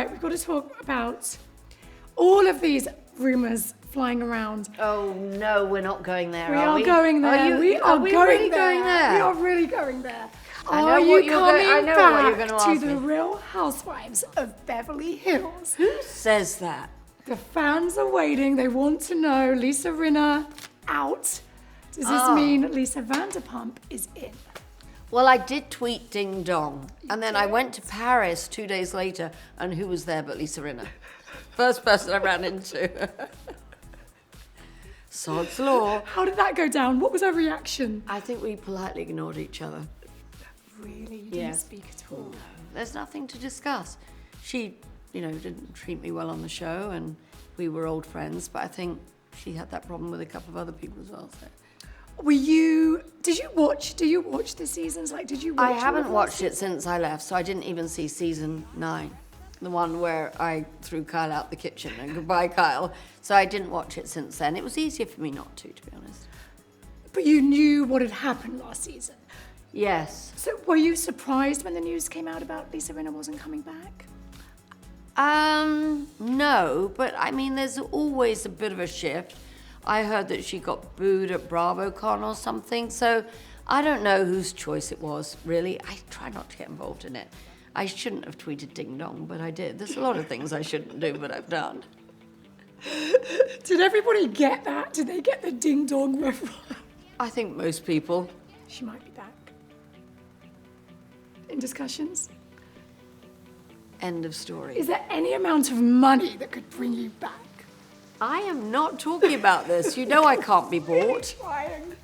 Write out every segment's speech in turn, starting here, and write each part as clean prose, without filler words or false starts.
right, we've got to talk about all of these rumours flying around. Oh no, we're not going there. We are going there. We are really going there? We are really going there. I know Are what you you're coming I know what you're back going to ask to me. the Real Housewives of Beverly Hills? Who says that? The fans are waiting. They want to know. Lisa Rinna out. Does this mean Lisa Vanderpump is in? Well, I did tweet ding dong, and then I went to Paris 2 days later, and who was there but Lisa Rinna? First person I ran into. Sod's law. How did that go down? What was her reaction? I think we politely ignored each other. Really? You didn't speak at all? There's nothing to discuss. She, didn't treat me well on the show, and we were old friends, but I think she had that problem with a couple of other people as well. So. Do you watch the seasons? Like, did you watch I haven't watched it since I left, so I didn't even see season 9. The one where I threw Kyle out the kitchen and goodbye, Kyle. So I didn't watch it since then. It was easier for me not to be honest. But you knew what had happened last season? Yes. So were you surprised when the news came out about Lisa Rinna wasn't coming back? No, but I mean, there's always a bit of a shift. I heard that she got booed at BravoCon or something, so I don't know whose choice it was, really. I try not to get involved in it. I shouldn't have tweeted ding dong, but I did. There's a lot of things I shouldn't do, but I've done. Did everybody get that? Did they get the ding dong reference? I think most people. She might be back. In discussions? End of story. Is there any amount of money that could bring you back? I am not talking about this. You know I can't be bought. Trying.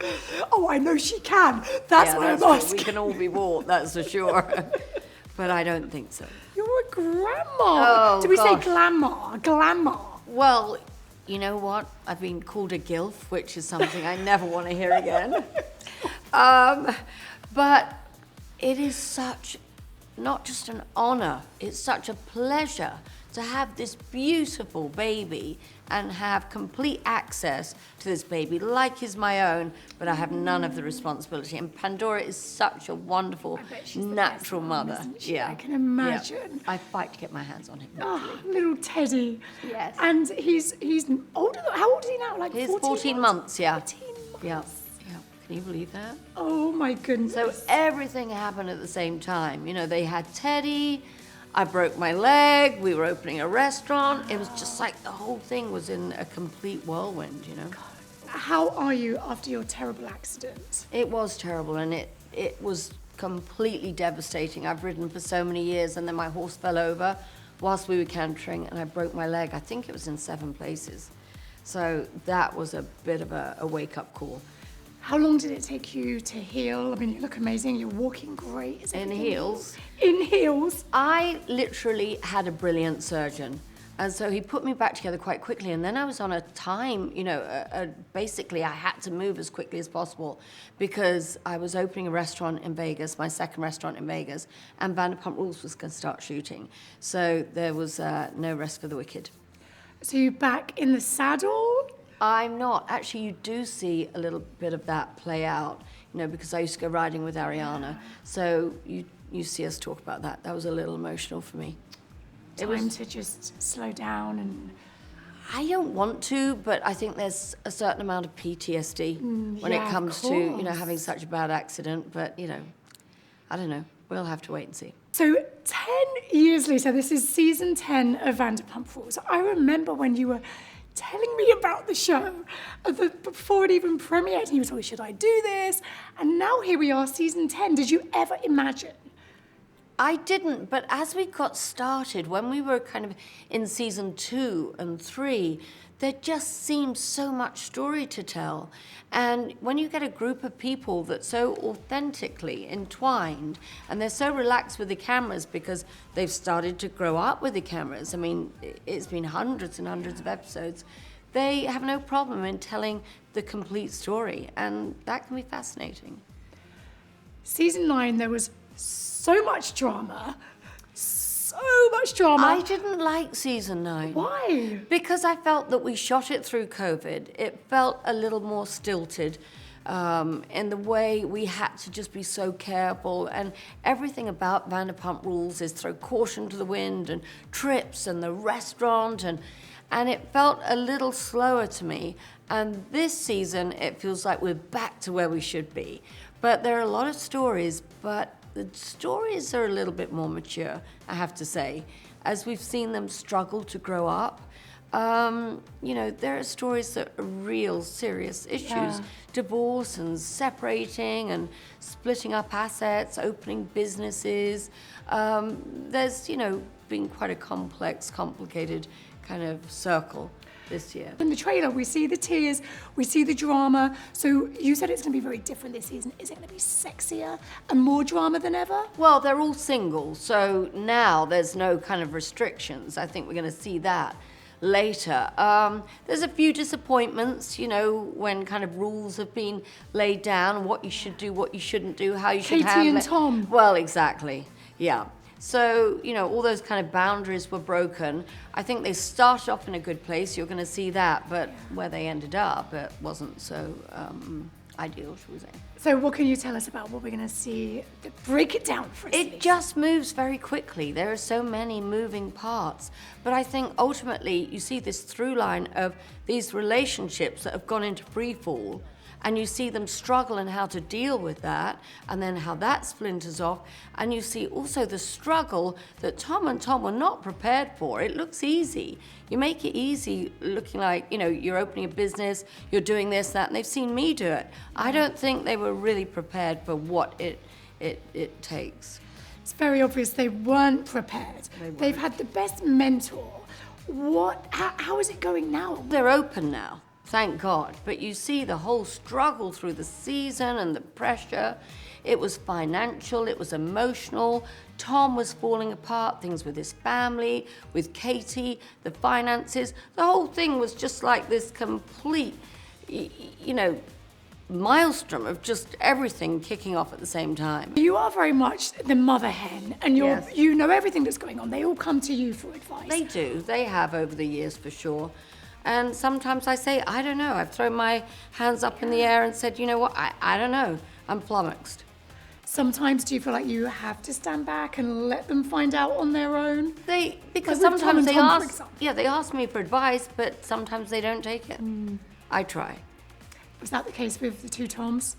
Oh, I know she can. That's what I'm asking. We can all be bought, that's for sure. But I don't think so. You're a grandma. Oh, Did we say gosh. glamour? Glamour. Well, you know what? I've been called a gilf, which is something I never want to hear again. But it is not just an honor, it's such a pleasure to have this beautiful baby and have complete access to this baby like he's my own, but I have none of the responsibility. And Pandora is such a wonderful, natural mother. I can imagine. Yeah. I fight to get my hands on him. Oh, little Teddy. Yes. And he's older. How old is he now? Like He's 14 months, yeah. 14 months. Yeah. Can you believe that? Oh my goodness. So everything happened at the same time. They had Teddy, I broke my leg, we were opening a restaurant. It was just like the whole thing was in a complete whirlwind, How are you after your terrible accident? It was terrible, and it was completely devastating. I've ridden for so many years, and then my horse fell over whilst we were cantering, and I broke my leg. I think it was in 7 places. So that was a bit of a wake-up call. How long did it take you to heal? I mean, you look amazing. You're walking great. In heels? In heels? I literally had a brilliant surgeon. And so he put me back together quite quickly. And then I was on a time, basically I had to move as quickly as possible because I was opening a restaurant in Vegas, my second restaurant in Vegas, and Vanderpump Rules was going to start shooting. So there was no rest for the wicked. So you're back in the saddle? I'm not. Actually, you do see a little bit of that play out, because I used to go riding with Ariana. So you see us talk about that. That was a little emotional for me. Time to just slow down and... I don't want to, but I think there's a certain amount of PTSD when it comes to, having such a bad accident. But, I don't know. We'll have to wait and see. So 10 years later, this is season 10 of Vanderpump Rules. I remember when you were telling me about the show before it even premiered. And you were talking, should I do this? And now here we are, season 10. Did you ever imagine? I didn't, but as we got started, when we were kind of in season 2 and 3, there just seemed so much story to tell. And when you get a group of people that's so authentically entwined, and they're so relaxed with the cameras because they've started to grow up with the cameras. I mean, it's been hundreds and hundreds of episodes. They have no problem in telling the complete story, and that can be fascinating. Season 9, there was so much drama. I didn't like season 9. Why? Because I felt that we shot it through COVID. It felt a little more stilted. in the way we had to just be so careful. And everything about Vanderpump Rules is throw caution to the wind, and trips and the restaurant, and it felt a little slower to me. And this season, it feels like we're back to where we should be. But there are a lot of stories, but the stories are a little bit more mature, I have to say, as we've seen them struggle to grow up. You know, there are stories that are real serious issues, Yeah. divorce and separating and splitting up assets, opening businesses. There's, you know, been quite a complex, complicated kind of circle this year. In the trailer, we see the tears, we see the drama. So you said it's going to be very different this season. Is it going to be sexier and more drama than ever? Well, they're all single, so now there's no kind of restrictions. I think we're going to see that later. There's a few disappointments, you know, when kind of rules have been laid down, what you should do, what you shouldn't do, how you should handle it. Katie and Tom. Well, exactly, yeah. So, you know, all those kind of boundaries were broken. I think they started off in a good place, you're going to see that, but where they ended up, it wasn't so ideal, shall we say. So what can you tell us about what we're going to see? Break it down for us. It just moves very quickly. There are so many moving parts. But I think ultimately you see this through line of these relationships that have gone into free fall, and you see them struggle and how to deal with that, and then how that splinters off. And you see also the struggle that Tom and Tom were not prepared for. It looks easy. You make it easy looking like, you know, you're opening a business, you're doing this, that, and they've seen me do it. I don't think they were really prepared for what it takes. It's very obvious they weren't prepared. They've had the best mentor. How is it going now? They're open now. Thank God. But you see the whole struggle through the season and the pressure. It was financial, it was emotional. Tom was falling apart, things with his family, with Katie, the finances. The whole thing was just like this complete, you know, maelstrom of just everything kicking off at the same time. You are very much the mother hen, and Yes. you know everything that's going on. They all come to you for advice. They do. They have over the years for sure. And sometimes I say, I don't know. I've thrown my hands up in the air and said, you know what, I don't know. I'm flummoxed. Sometimes do you feel like you have to stand back and let them find out on their own? Because Like with Tom sometimes and they Tom, for ask, example. yeah, they ask me for advice, but sometimes they don't take it. I try. Was that the case with the two Toms?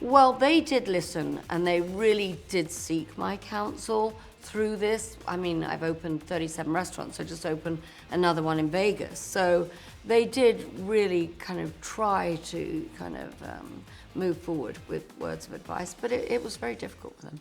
Well, they did listen, and they really did seek my counsel through this. I mean, I've opened 37 restaurants. I just opened another one in Vegas. So they did really kind of try to kind of move forward with words of advice, but it was very difficult for them.